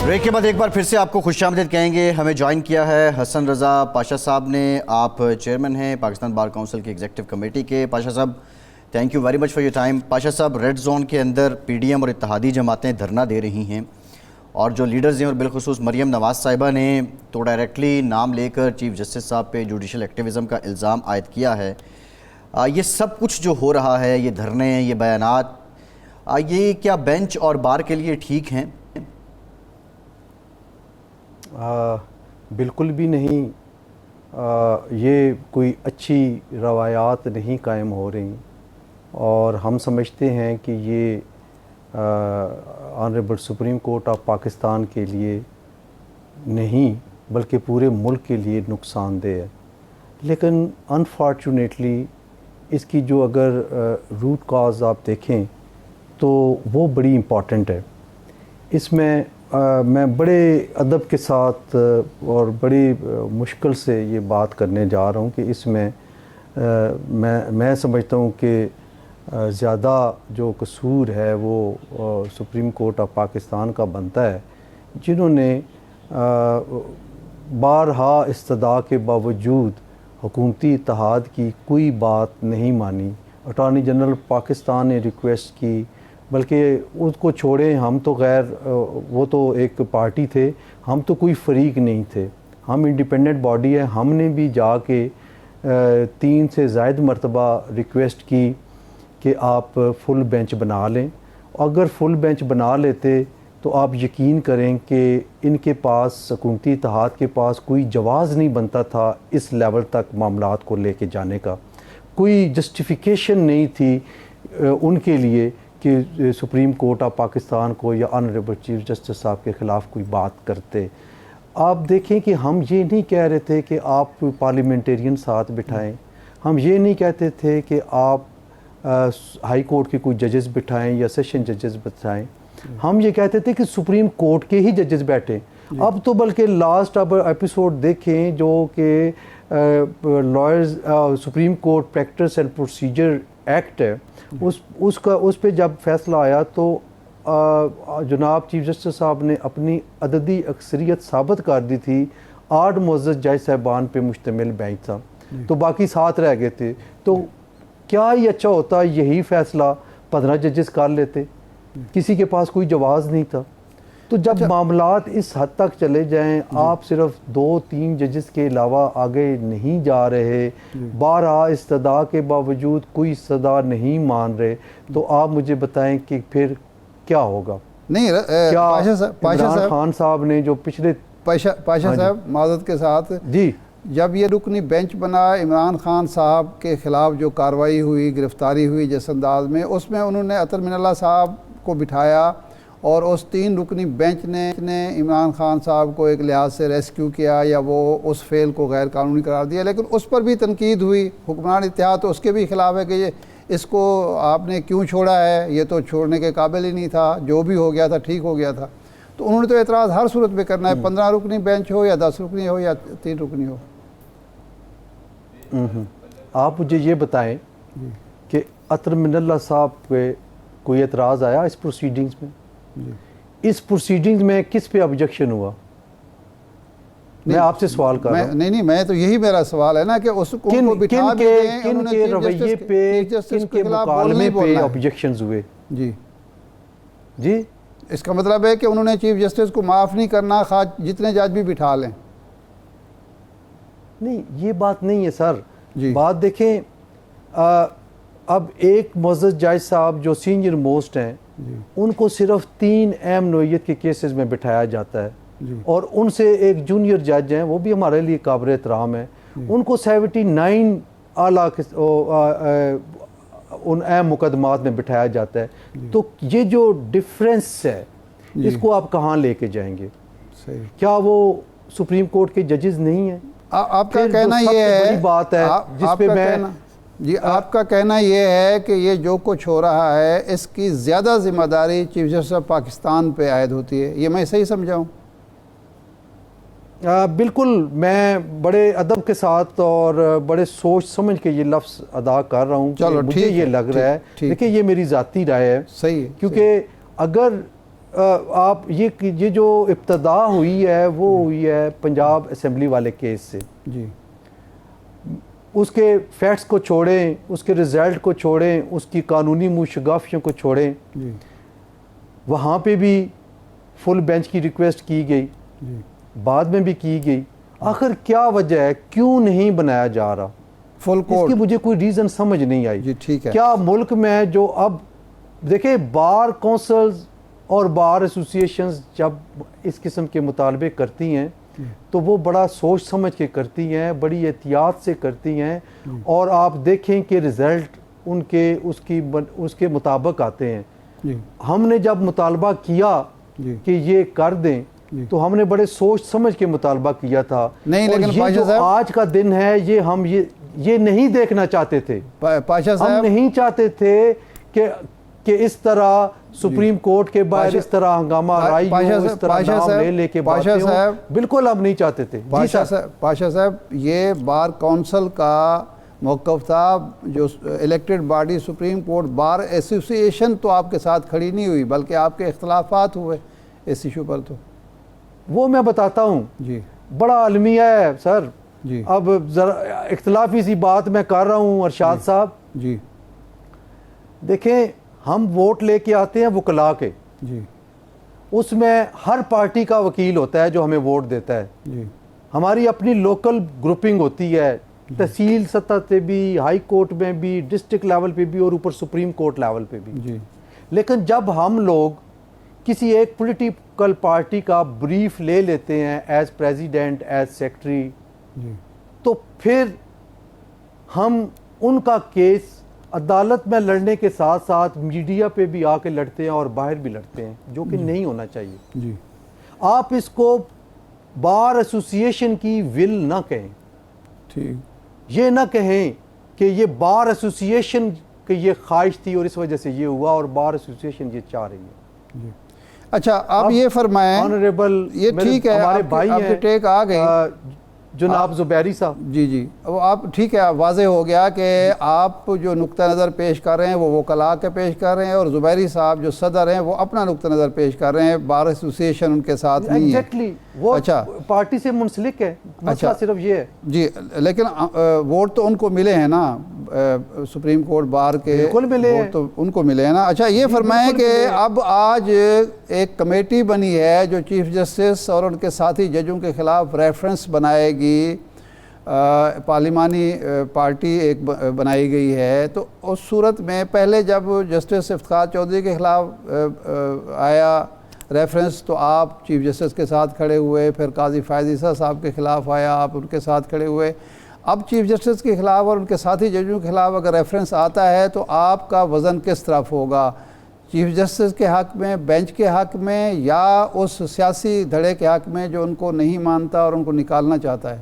بریک کے بعد ایک بار پھر سے آپ کو خوش آمدید کہیں گے. ہمیں جوائن کیا ہے حسن رضا پاشا صاحب نے. آپ چیئرمین ہیں پاکستان بار کونسل کی ایگزیکٹو کمیٹی کے. پاشا صاحب thank you very much for your time. Pasha صاحب, ریڈ زون کے اندر پی ڈی ایم اور اتحادی جماعتیں دھرنا دے رہی ہیں, اور جو لیڈرز ہیں اور بالخصوص مریم نواز صاحبہ نے تو ڈائریکٹلی نام لے کر چیف جسٹس صاحب پہ جوڈیشل ایکٹیویزم کا الزام عائد کیا ہے. یہ سب کچھ جو ہو رہا ہے, یہ دھرنے, یہ بیانات, یہ کیا بینچ اور بار کے لیے ٹھیک ہیں؟ بالکل بھی نہیں. یہ کوئی اچھی روایات نہیں قائم ہو رہی, اور ہم سمجھتے ہیں کہ یہ honourable supreme court of Pakistan کے لیے نہیں بلکہ پورے ملک کے لیے نقصان دہ ہے. لیکن انفارچونیٹلی اس کی جو اگر روٹ کاز آپ دیکھیں تو وہ بڑی امپورٹنٹ ہے. اس میں میں بڑے ادب کے ساتھ اور بڑی مشکل سے یہ بات کرنے جا رہا ہوں کہ اس میں میں سمجھتا ہوں کہ زیادہ جو قصور ہے وہ سپریم کورٹ آف پاکستان کا بنتا ہے, جنہوں نے بارہا استدعاء کے باوجود حکومتی اتحاد کی کوئی بات نہیں مانی. اٹارنی جنرل پاکستان نے ریکویسٹ کی, بلکہ اس کو چھوڑیں, ہم تو غیر وہ تو ایک پارٹی تھے, ہم تو کوئی فریق نہیں تھے, ہم انڈیپینڈنٹ باڈی ہے. ہم نے بھی جا کے 3 سے زائد مرتبہ ریکویسٹ کی کہ آپ فل بینچ بنا لیں. اگر فل بینچ بنا لیتے تو آپ یقین کریں کہ ان کے پاس, حکومتی اتحاد کے پاس کوئی جواز نہیں بنتا تھا اس لیول تک معاملات کو لے کے جانے کا. کوئی جسٹیفیکیشن نہیں تھی ان کے لیے کہ سپریم کورٹ آف پاکستان کو یا آنریبل چیف جسٹس صاحب کے خلاف کوئی بات کرتے. آپ دیکھیں کہ ہم یہ نہیں کہہ رہے تھے کہ آپ پارلیمنٹیرین ساتھ بٹھائیں, ہم یہ نہیں کہتے تھے کہ آپ ہائی کورٹ کے کوئی ججز بٹھائیں یا سیشن ججز بٹھائیں, ہم یہ کہتے تھے کہ سپریم کورٹ کے ہی ججز بیٹھیں. اب تو بلکہ لاسٹ اب ایپیسوڈ دیکھیں جو کہ lawyers supreme court practice and procedure act ہے, اس پہ جب فیصلہ آیا تو جناب چیف جسٹس صاحب نے اپنی عددی اکثریت ثابت کر دی تھی. 8 معزز جج صاحبان پہ مشتمل بینچ تھا, تو باقی 7 رہ گئے تھے. تو کیا ہی اچھا ہوتا یہی فیصلہ 15 ججز کر لیتے, کسی کے پاس کوئی جواز نہیں تھا. تو جب معاملات اس حد تک چلے جائیں, آپ صرف 2-3 ججز کے علاوہ آگے نہیں جا رہے, بارہا استدعاء کے باوجود کوئی استدعاء نہیں مان رہے, تو آپ مجھے بتائیں کہ پھر کیا ہوگا. نہیں عمران خان صاحب نے جو پچھلے پاشا صاحب معذرت کے ساتھ, جی جب یہ رکنی بینچ بنا, عمران خان صاحب کے خلاف جو کارروائی ہوئی, گرفتاری ہوئی جس انداز میں, اس میں انہوں نے عطر من اللہ صاحب کو بٹھایا, اور اس 3 رکنی بینچ نے عمران خان صاحب کو ایک لحاظ سے ریسکیو کیا یا وہ اس فعل کو غیر قانونی قرار دیا. لیکن اس پر بھی تنقید ہوئی. حکمران اتحاد تو اس کے بھی خلاف ہے کہ یہ اس کو آپ نے کیوں چھوڑا ہے, یہ تو چھوڑنے کے قابل ہی نہیں تھا, جو بھی ہو گیا تھا ٹھیک ہو گیا تھا. تو انہوں نے تو اعتراض ہر صورت میں کرنا ہے, 15 رکنی بینچ ہو یا 10 رکنی ہو یا 3 رکنی ہو. آپ مجھے یہ بتائیں کہ عطر من اللہ صاحب پہ کوئی اعتراض آیا اس پروسیڈنگز میں؟ اس پروسیڈنگ میں کس پہ آبجیکشن ہوا؟ میں آپ سے سوال کر رہا ہوں. نہیں میں تو یہی میرا سوال ہے نا کہ اس کو بٹھا بھی دیں. کن کے رویے پہ، کن کے مکالمے پہ آبجیکشنز ہوئے؟ جی اس کا مطلب ہے کہ انہوں نے چیف جسٹس کو معاف نہیں کرنا خواہ جتنے جج بھی بٹھا لیں. نہیں، یہ بات نہیں ہے سر. جی بات دیکھیں، اب ایک معزز جج صاحب جو سینئر موسٹ ہیں، ان کو صرف 3 اہم نوعیت کے کیسز میں بٹھایا جاتا ہے، اور ان سے ایک جونیئر جج ہیں، وہ بھی ہمارے لیے قابل احترام ہے، ان کو 79 اعلیٰ ان اہم مقدمات میں بٹھایا جاتا ہے. تو یہ جو ڈفرینس ہے، اس کو آپ کہاں لے کے جائیں گے؟ صحیح. کیا وہ سپریم کورٹ کے ججز نہیں ہیں؟ آپ کا کہنا یہ ہے، بڑی بات ہے جس پہ میں آپ کا کہنا یہ ہے کہ یہ جو کچھ ہو رہا ہے اس کی زیادہ ذمہ داری چیف جسٹس آف پاکستان پہ عائد ہوتی ہے، یہ میں صحیح سمجھاؤں؟ بالکل. میں بڑے ادب کے ساتھ اور بڑے سوچ سمجھ کے یہ لفظ ادا کر رہا ہوں. چلو مجھے یہ لگ رہا ہے، دیکھیں یہ میری ذاتی رائے ہے. صحیح ہے. کیونکہ اگر آپ یہ جو ابتدا ہوئی ہے وہ ہوئی ہے پنجاب اسمبلی والے کیس سے. جی. اس کے فیکٹس کو چھوڑیں، اس کے رزلٹ کو چھوڑیں، اس کی قانونی موشگافیوں کو چھوڑیں. جی. وہاں پہ بھی فل بینچ کی ریکویسٹ کی گئی، بعد میں بھی کی گئی. آخر کیا وجہ ہے، کیوں نہیں بنایا جا رہا؟ فل اس کی مجھے کوئی ریزن سمجھ نہیں آئی. جی ٹھیک ہے. کیا ملک میں جو اب دیکھیں بار کونسلز اور بار ایسوسیشنز جب اس قسم کے مطالبے کرتی ہیں تو وہ بڑا سوچ سمجھ کے کرتی ہیں، بڑی احتیاط سے کرتی ہیں، اور آپ دیکھیں کہ رزلٹ ان کے اس کے مطابق آتے ہیں. ہم نے جب مطالبہ کیا کہ یہ کر دیں تو ہم نے بڑے سوچ سمجھ کے مطالبہ کیا تھا. نہیں لیکن یہ جو آج کا دن ہے یہ ہم یہ نہیں دیکھنا چاہتے تھے. پاشا صاحب ہم نہیں چاہتے تھے کہ اس طرح سپریم کورٹ کے باہر اس طرح ہنگامہ رائی ہو، اس طرح نام لے کے باتیں ہوں. بالکل ہم نہیں چاہتے تھے. پاشا صاحب یہ بار کونسل کا موقف تھا، جو elected body supreme court bar association تو آپ کے ساتھ کھڑی نہیں ہوئی بلکہ آپ کے اختلافات ہوئے اس ایشو پر. تو وہ میں بتاتا ہوں. جی. بڑا المیہ ہے سر. جی. اب ذرا اختلافی سی بات میں کر رہا ہوں ارشاد صاحب. جی. دیکھیں ہم ووٹ لے کے آتے ہیں وکلا کے. جی. اس میں ہر پارٹی کا وکیل ہوتا ہے جو ہمیں ووٹ دیتا ہے. جی. ہماری اپنی لوکل گروپنگ ہوتی ہے، تحصیل سطح پہ بھی، ہائی کورٹ میں بھی، ڈسٹرکٹ لیول پہ بھی، اور اوپر سپریم کورٹ لیول پہ بھی. جی. لیکن جب ہم لوگ کسی ایک پولیٹیکل پارٹی کا بریف لے لیتے ہیں ایز پریزیڈنٹ، ایز سیکرٹری، تو پھر ہم ان کا کیس عدالت میں لڑنے کے ساتھ ساتھ میڈیا پہ بھی آ کے لڑتے ہیں اور باہر بھی لڑتے ہیں، جو کہ نہیں ہونا چاہیے. جی. آپ اس کو بار ایسوسیشن کی ول نہ کہیں. ٹھیک. یہ نہ کہیں کہ یہ بار ایسوسیشن کی یہ خواہش تھی اور اس وجہ سے یہ ہوا، اور بار ایسوسیشن یہ چاہ رہی ہے. جی. اچھا آپ یہ فرمائیں، آنریبل یہ ٹھیک ہے ہمارے بھائی آپ کے ٹیک آ گئی جناب زبیری صاحب. جی. جی آپ ٹھیک ہے، واضح ہو گیا کہ آپ جو نقطہ نظر پیش کر رہے ہیں وہ وکلاء کے پیش کر رہے ہیں، اور زبیری صاحب جو صدر ہیں وہ اپنا نقطہ نظر پیش کر رہے ہیں. بار ایسوسیشن ان کے ساتھ نہیں ہے. ایگزیکٹلی وہ اچھا پارٹی سے منسلک ہے. مسئلہ صرف یہ ہے. جی لیکن ووٹ تو ان کو ملے ہیں نا، سپریم کورٹ بار کے بالکل ملے ہیں، ووٹ تو ان کو ملے ہیں نا. اچھا یہ فرمائیں کہ اب آج ایک کمیٹی بنی ہے جو چیف جسٹس اور ان کے ساتھی ججوں کے خلاف ریفرنس بنائے گی، پارلیمانی پارٹی ایک بنائی گئی ہے. تو اس صورت میں پہلے جب جسٹس افتخار چودھری کے خلاف آیا ریفرنس تو آپ چیف جسٹس کے ساتھ کھڑے ہوئے، پھر قاضی فائز عیسیٰ صاحب کے خلاف آیا، آپ ان کے ساتھ کھڑے ہوئے. اب چیف جسٹس کے خلاف اور ان کے ساتھی ججوں کے خلاف اگر ریفرنس آتا ہے تو آپ کا وزن کس طرف ہوگا؟ چیف جسٹس کے حق میں، بینچ کے حق میں، یا اس سیاسی دھڑے کے حق میں جو ان کو نہیں مانتا اور ان کو نکالنا چاہتا ہے؟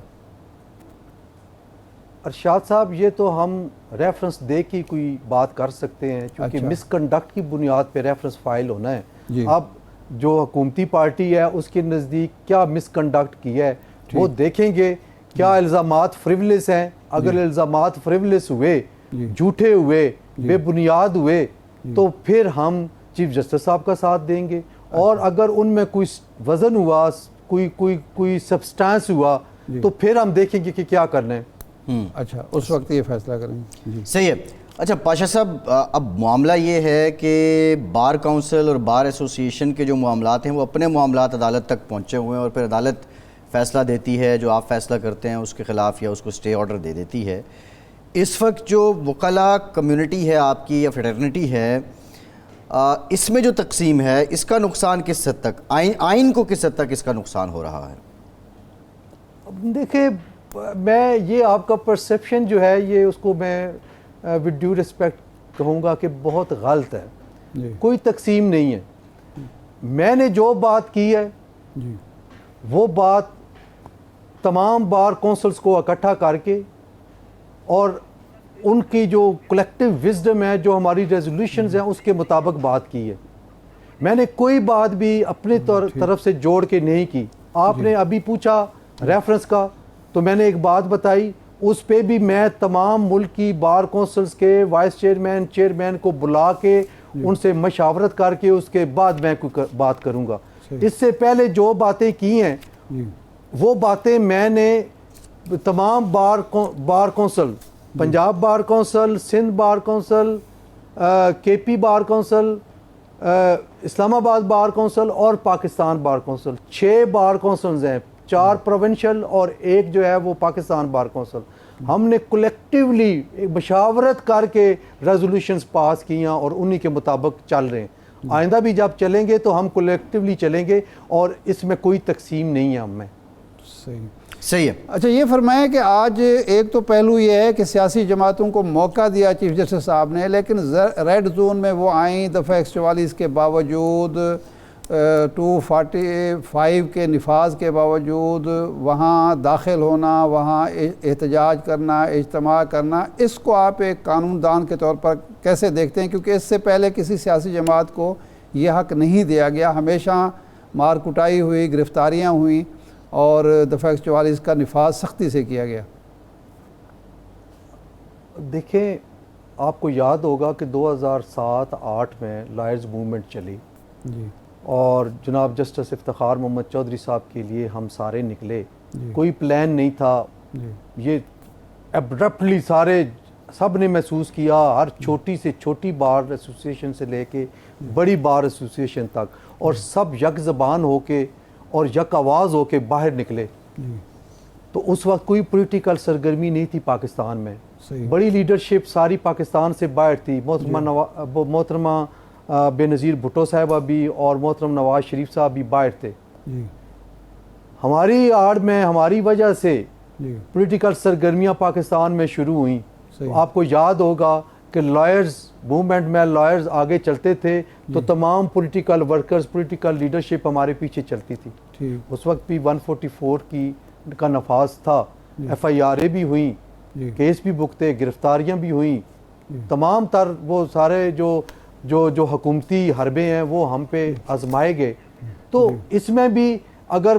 ارشاد صاحب یہ تو ہم ریفرنس دے کے کوئی بات کر سکتے ہیں، چونکہ مس کنڈکٹ کی بنیاد پہ ریفرنس فائل ہونا ہے. اب جو حکومتی پارٹی ہے اس کے نزدیک کیا مس کنڈکٹ کی ہے وہ دیکھیں گے. کیا الزامات فریولس ہیں؟ اگر الزامات فریولس ہوئے، جھوٹے ہوئے، بے بنیاد ہوئے، تو پھر ہم چیف جسٹس صاحب کا ساتھ دیں گے. اور اگر ان میں کوئی وزن ہوا, کوئی سبسٹانس ہوا تو پھر ہم دیکھیں گے کہ کیا کرنا ہے. اچھا, اس وقت یہ فیصلہ کریں گے. جی صحیح ہے. اچھا پاشا صاحب, اب معاملہ یہ ہے کہ بار کونسل اور بار ایسوسی ایشن کے جو معاملات ہیں وہ اپنے معاملات عدالت تک پہنچے ہوئے ہیں, اور پھر عدالت فیصلہ دیتی ہے, جو آپ فیصلہ کرتے ہیں اس کے خلاف یا اس کو اسٹے آرڈر دے دیتی ہے. اس وقت جو وکلاء کمیونٹی ہے آپ کی یا فیڈرنیٹی ہے, اس میں جو تقسیم ہے اس کا نقصان کس حد تک, آئین کو کس حد تک اس کا نقصان ہو رہا ہے؟ دیکھیں, میں یہ آپ کا پرسیپشن جو ہے یہ اس کو میں ود ڈیو ریسپیکٹ کہوں گا کہ بہت غلط ہے. جی کوئی تقسیم نہیں ہے. میں نے جو بات کی ہے جی وہ بات تمام بار کونسلز کو اکٹھا کر کے اور ان کی جو کلیکٹیو وزڈم ہے, جو ہماری ریزولوشنز ہیں, اس کے مطابق بات کی ہے. میں نے کوئی بات بھی اپنے طرف سے جوڑ کے نہیں کی. آپ نے ابھی پوچھا ریفرنس کا, تو میں نے ایک بات بتائی, اس پہ بھی میں تمام ملک کی بار کونسلز کے وائس چیئرمین, چیئرمین کو بلا کے ان سے مشاورت کر کے اس کے بعد میں کوئی بات کروں گا. اس سے پہلے جو باتیں کی ہیں وہ باتیں میں نے تمام bar council, Punjab bar council, Sindh bar council, کے پی بار کونسل, اسلام آباد بار کونسل اور Pakistan bar council, 6 bar councils ہیں, 4 پروونشل اور ایک جو ہے وہ پاکستان بار کونسل. ہم نے کلیکٹیولی مشاورت کر کے ریزولوشنز پاس کی ہیں اور انہی کے مطابق چل رہے ہیں. آئندہ بھی جب چلیں گے تو ہم کلیکٹیولی چلیں گے اور اس میں کوئی تقسیم نہیں ہے ہم میں. صحیح ہے. اچھا, یہ فرمائیں کہ آج ایک تو پہلو یہ ہے کہ سیاسی جماعتوں کو موقع دیا چیف جسٹس صاحب نے, لیکن ریڈ زون میں وہ آئیں دفعہ 144 کے باوجود, 245 کے نفاذ کے باوجود, وہاں داخل ہونا, وہاں احتجاج کرنا, اجتماع کرنا, اس کو آپ ایک قانون دان کے طور پر کیسے دیکھتے ہیں؟ کیونکہ اس سے پہلے کسی سیاسی جماعت کو یہ حق نہیں دیا گیا, ہمیشہ مار کٹائی ہوئی, گرفتاریاں ہوئیں اور دفعہ 144 کا نفاذ سختی سے کیا گیا. دیکھیں, آپ کو یاد ہوگا کہ 2007-8 میں لائرز موومنٹ چلی جی اور جناب جسٹس افتخار محمد چودھری صاحب کے لیے ہم سارے نکلے. کوئی پلان نہیں تھا, یہ ابرپٹلی سب نے محسوس کیا, ہر چھوٹی سے چھوٹی بار ایسوسی ایشن سے لے کے بڑی بار ایسوسی ایشن تک, اور سب یک زبان ہو کے اور یک آواز ہو کے باہر نکلے. تو اس وقت کوئی پولیٹیکل سرگرمی نہیں تھی پاکستان میں. بڑی لیڈرشپ ساری پاکستان سے باہر تھی. محترمہ بے نظیر بھٹو صاحبہ بھی اور محترم نواز شریف صاحب بھی باہر تھے. ہماری آڑ میں, ہماری وجہ سے پولیٹیکل سرگرمیاں پاکستان میں شروع ہوئیں. آپ کو یاد ہوگا کہ لائرز موومنٹ میں لائرز آگے چلتے تھے تو تمام پولیٹیکل ورکرز, پولیٹیکل لیڈرشپ ہمارے پیچھے چلتی تھی. اس وقت بھی 144 کا نفاذ تھا, ایف آئی آریں بھی ہوئیں, کیس بھی بکتے, گرفتاریاں بھی ہوئیں. تمام تر وہ سارے جو حکومتی حربے ہیں وہ ہم پہ آزمائے گئے. تو اس میں بھی اگر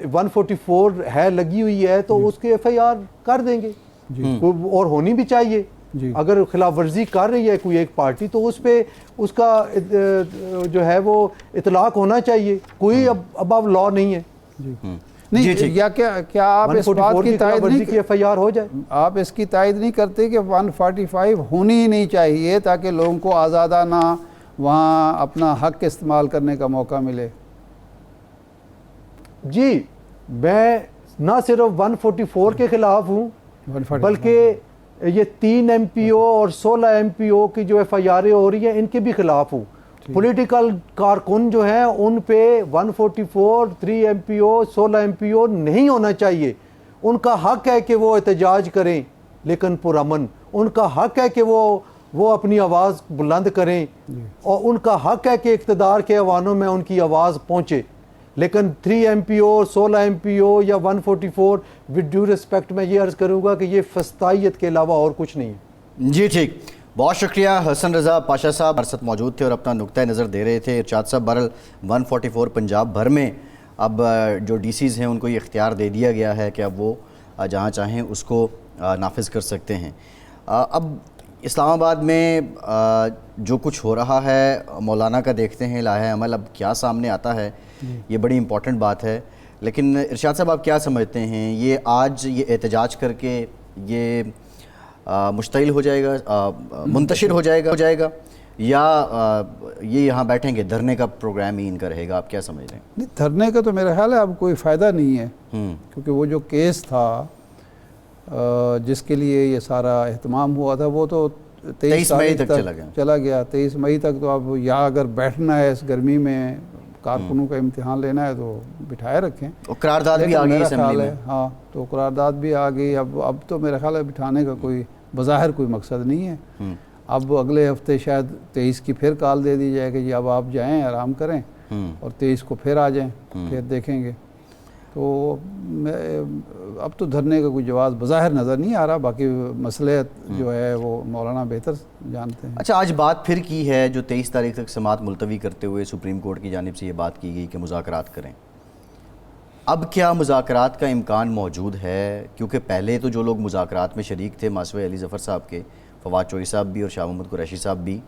144 ہے لگی ہوئی ہے تو اس کے ایف آئی آر کر دیں گے, اور ہونی بھی چاہیے. اگر خلاف ورزی کر رہی ہے کوئی ایک پارٹی تو اس پہ اس کا جو ہے وہ اطلاق ہونا چاہیے. کوئی اب لا نہیں ہے. نہیں, یا کیا آپ اس بات کی تائید نہیں کی ایف آئی آر ہو جائے, آپ اس کی تائید نہیں کرتے کہ 145 ہونی ہی نہیں چاہیے تاکہ لوگوں کو آزادانہ وہاں اپنا حق استعمال کرنے کا موقع ملے؟ جی, میں نہ صرف 144 کے خلاف ہوں بلکہ یہ 3 ایم پی او اور 16 ایم پی او کی جو ایف آئی آریں ہو رہی ہیں ان کے بھی خلاف ہوں. پولیٹیکل کارکن جو ہیں ان پہ 144, 3 ایم پی او, 16 ایم پی او نہیں ہونا چاہیے. ان کا حق ہے کہ وہ احتجاج کریں لیکن پرامن. ان کا حق ہے کہ وہ اپنی آواز بلند کریں, اور ان کا حق ہے کہ اقتدار کے ایوانوں میں ان کی آواز پہنچے. لیکن 3 ایم پی او, 16 ایم پی او یا 144 ود ڈیو ریسپیکٹ میں یہ عرض کروں گا کہ یہ فسطائیت کے علاوہ اور کچھ نہیں ہے. جی ٹھیک, بہت شکریہ. حسن رضا پاشا صاحب ہمارے ساتھ موجود تھے اور اپنا نقطۂ نظر دے رہے تھے. ارشاد صاحب, بہرحال 144 پنجاب بھر میں اب جو ڈی سیز ہیں ان کو یہ اختیار دے دیا گیا ہے کہ اب وہ جہاں چاہیں اس کو نافذ کر سکتے ہیں. اب اسلام آباد میں جو کچھ ہو رہا ہے مولانا کا دیکھتے ہیں لائحہ عمل اب کیا سامنے آتا ہے، یہ بڑی امپورٹنٹ بات ہے. لیکن ارشاد صاحب آپ کیا سمجھتے ہیں یہ آج یہ احتجاج کر کے یہ مشتعل ہو جائے گا، منتشر ہو جائے گا یا یہ یہاں بیٹھیں گے دھرنے کا پروگرام ہی ان کا رہے گا؟ آپ کیا سمجھ رہے ہیں؟ نہیں، دھرنے کا تو میرا خیال ہے اب کوئی فائدہ نہیں ہے، کیونکہ وہ جو کیس تھا جس کے لیے یہ سارا اہتمام ہوا تھا وہ تو 23 مئی تک چلا گیا. 23 مئی تک تو اب یہاں اگر بیٹھنا ہے اس گرمی میں، کارکنوں کا امتحان لینا ہے تو بٹھائے رکھیں. قرارداد بھی آ گئی اسمبلی میں. ہاں تو قرارداد بھی آ گئی. اب تو میرا خیال ہے بٹھانے کا کوئی بظاہر کوئی مقصد نہیں ہے. اب اگلے ہفتے شاید 23 کی پھر کال دے دی جائے کہ جی اب آپ جائیں آرام کریں اور 23 کو پھر آ جائیں، پھر دیکھیں گے. تو اب تو دھرنے کا کوئی جواز بظاہر نظر نہیں آ رہا. باقی مسئلے جو ہے وہ مولانا بہتر جانتے ہیں. اچھا، آج بات پھر کی ہے جو 23 تاریخ تک سماعت ملتوی کرتے ہوئے سپریم کورٹ کی جانب سے یہ بات کی گئی کہ مذاکرات کریں. اب کیا مذاکرات کا امکان موجود ہے؟ کیونکہ پہلے تو جو لوگ مذاکرات میں شریک تھے ماسوائے علی ظفر صاحب کے، فواد چوہی صاحب بھی اور شاہ محمد قریشی صاحب بھی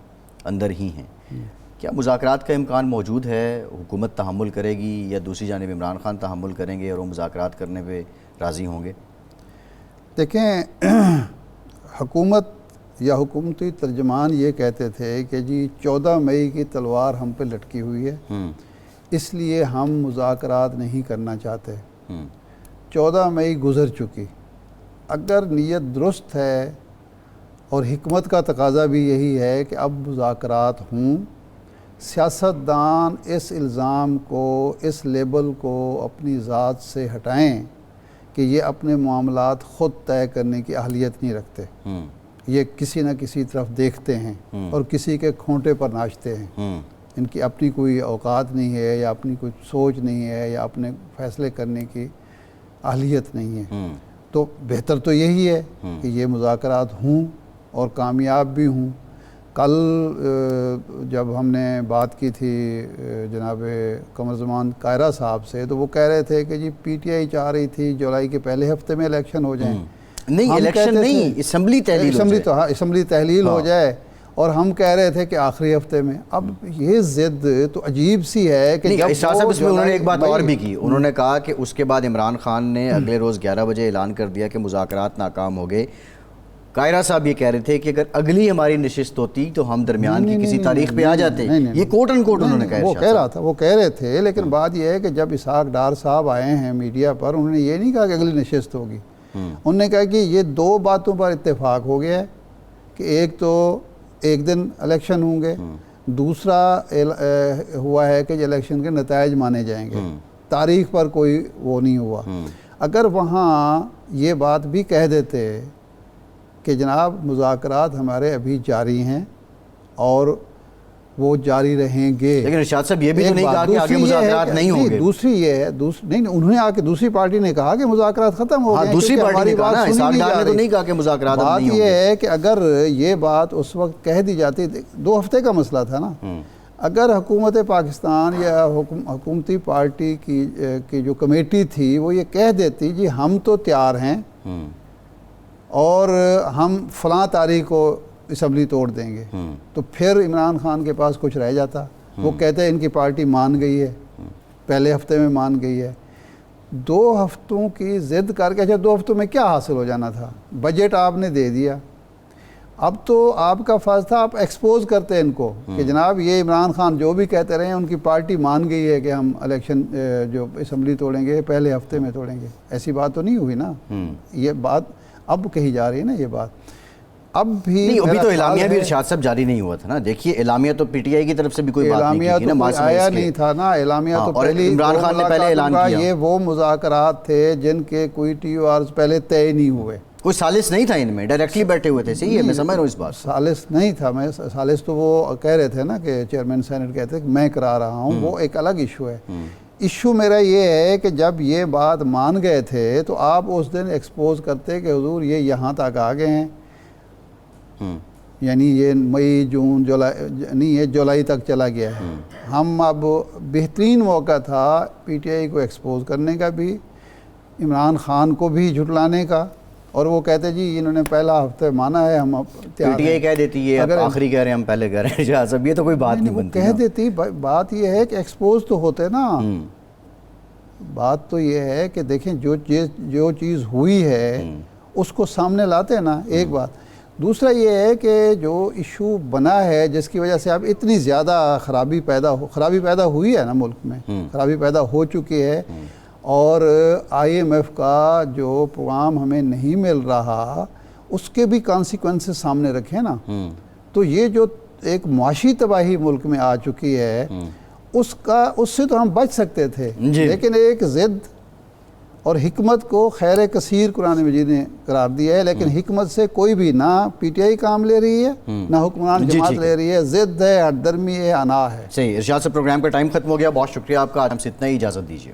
اندر ہی ہیں. کیا مذاکرات کا امکان موجود ہے؟ حکومت تحمل کرے گی یا دوسری جانب عمران خان تحمل کریں گے اور وہ مذاکرات کرنے پہ راضی ہوں گے؟ دیکھیں، حکومت یا حکومتی ترجمان یہ کہتے تھے کہ جی 14 مئی کی تلوار ہم پہ لٹکی ہوئی ہے، اس لیے ہم مذاکرات نہیں کرنا چاہتے. 14 مئی گزر چکی. اگر نیت درست ہے اور حکمت کا تقاضا بھی یہی ہے کہ اب مذاکرات ہوں، سیاستدان اس الزام کو، اس لیبل کو اپنی ذات سے ہٹائیں کہ یہ اپنے معاملات خود طے کرنے کی اہلیت نہیں رکھتے. یہ کسی نہ کسی طرف دیکھتے ہیں اور کسی کے کھونٹے پر ناچتے ہیں. ان کی اپنی کوئی اوقات نہیں ہے یا اپنی کوئی سوچ نہیں ہے یا اپنے فیصلے کرنے کی اہلیت نہیں ہے. تو بہتر تو یہی ہے کہ یہ مذاکرات ہوں اور کامیاب بھی ہوں. کل جب ہم نے بات کی تھی جناب قمر زمان قاہرہ صاحب سے تو وہ کہہ رہے تھے کہ جی پی ٹی آئی چاہ رہی تھی جولائی کے پہلے ہفتے میں الیکشن ہو جائیں. نہیں، الیکشن نہیں، اسمبلی تحلیل ہو جائے، اور ہم کہہ رہے تھے کہ آخری ہفتے میں. اب یہ ضد تو عجیب سی ہے کہ جب صاحب اس میں انہوں نے ایک بات اور بھی کی. انہوں نے کہا کہ اس کے بعد عمران خان نے اگلے روز 11 بجے اعلان کر دیا کہ مذاکرات ناکام ہو گئے. قاہرہ صاحب یہ کہہ رہے تھے کہ اگر اگلی ہماری نشست ہوتی تو ہم درمیان کی کسی تاریخ پہ آ جاتے. یہ کوٹ ان کوٹ انہوں نے کہا. وہ کہہ رہا تھا، وہ کہہ رہے تھے، لیکن بات یہ ہے کہ جب اسحاق ڈار صاحب آئے ہیں میڈیا پر، انہوں نے یہ نہیں کہا کہ اگلی نشست ہوگی. انہوں نے کہا کہ یہ 2 باتوں پر اتفاق ہو گیا ہے کہ ایک تو ایک دن الیکشن ہوں گے، دوسرا ہوا ہے کہ الیکشن کے نتائج مانے جائیں گے. تاریخ پر کوئی وہ نہیں ہوا. اگر وہاں یہ بات بھی کہہ دیتے کہ جناب مذاکرات ہمارے ابھی جاری ہیں اور وہ جاری رہیں گے، لیکن ارشاد صاحب یہ بھی تو نہیں کہا کہ آگے مذاکرات نہیں ہوں گے. دوسری یہ ہے نہیں، انہوں نے آ کے دوسری پارٹی نے کہا کہ مذاکرات ختم ہو گئے. دوسری پارٹی نے کہا نا، اسحاق ڈار نے تو نہیں کہا کہ مذاکرات اب نہیں ہوں گے. بات یہ ہے کہ اگر یہ بات اس وقت کہہ دی جاتی، 2 ہفتے کا مسئلہ تھا نا. اگر حکومت پاکستان یا حکومتی پارٹی کی جو کمیٹی تھی وہ یہ کہہ دیتی جی ہم تو تیار ہیں اور ہم فلاں تاریخ کو اسمبلی توڑ دیں گے، تو پھر عمران خان کے پاس کچھ رہ جاتا. وہ کہتے ہیں ان کی پارٹی مان گئی ہے، پہلے ہفتے میں مان گئی ہے. 2 ہفتوں کی ضد کر کے، اچھا 2 ہفتوں میں کیا حاصل ہو جانا تھا؟ بجٹ آپ نے دے دیا. اب تو آپ کا فرض تھا آپ ایکسپوز کرتے ان کو کہ جناب یہ عمران خان جو بھی کہتے رہے ہیں ان کی پارٹی مان گئی ہے کہ ہم الیکشن جو اسمبلی توڑیں گے پہلے ہفتے میں توڑیں گے. ایسی بات تو نہیں ہوئی نا. یہ بات اب کہی جا رہی ہے نا. یہ بات اب بھی ابھی تو اعلامیہ بھی ارشاد صاحب جاری نہیں ہوا تھا نا. دیکھیے اعلامیہ تو پی ٹی آئی کی طرف سے بھی کوئی بات نہیں کی تھی نا، آیا نہیں تھا نا. اعلامیہ تو پہلی عمران خان نے پہلے اعلان کیا. یہ وہ مذاکرات تھے جن کے کوئی ٹی او آرز پہلے طے نہیں ہوئے. کوئی سالس نہیں تھا ان میں، ڈائریکٹلی بیٹھے ہوئے تھے. صحیح ہے، میں سمجھ رہا ہوں اس بات. سالس نہیں تھا. میں سالس تو وہ کہہ رہے تھے نا کہ چیئرمین سینٹ کہتے ہیں کہ میں کرا رہا ہوں. وہ ایک الگ ایشو ہے. ایشو میرا یہ ہے کہ جب یہ بات مان گئے تھے تو آپ اس دن ایکسپوز کرتے کہ حضور یہ یہاں تک آ گئے ہیں، یعنی یہ مئی جون جولائی نہیں، یہ جولائی تک چلا گیا ہے. ہم اب بہترین موقع تھا پی ٹی آئی کو ایکسپوز کرنے کا بھی، عمران خان کو بھی جھٹلانے کا اور وہ کہتے جی انہوں نے پہلا ہفتے مانا ہے ہم اب تیار پی ٹی آئی ہیں۔ کہہ دیتی ہے اگر آپ آخری کہہ رہے ہیں ہم پہلے کہہ رہے ہیں شاہ صاحب، یہ تو کوئی بات نہیں وہ بنتی کہہ نا۔ دیتی، بات یہ ہے کہ ایکسپوز تو ہوتے نا، بات تو یہ ہے کہ دیکھیں جو چیز ہوئی ہے اس کو سامنے لاتے ہیں نا، ایک بات۔ دوسرا یہ ہے کہ جو ایشو بنا ہے جس کی وجہ سے اب اتنی زیادہ خرابی پیدا ہوئی ہے نا ملک میں، خرابی پیدا ہو چکی ہے، اور آئی ایم ایف کا جو پروگرام ہمیں نہیں مل رہا اس کے بھی کانسیکوینسز سامنے رکھیں نا، تو یہ جو ایک معاشی تباہی ملک میں آ چکی ہے اس سے تو ہم بچ سکتے تھے، لیکن ایک ضد اور حکمت کو خیر کثیر قرآن مجید نے قرار دیا ہے، لیکن حکمت سے کوئی بھی نہ پی ٹی آئی کام لے رہی ہے نہ حکمران جماعت لے رہی ہے، ضد ہے، ہٹ درمی ہے، انا ہے۔ صحیح، ارشاد سے پروگرام کا ٹائم ختم ہو گیا، بہت شکریہ آپ کا، آج ہم سے اتنا ہی، اجازت دیجیے۔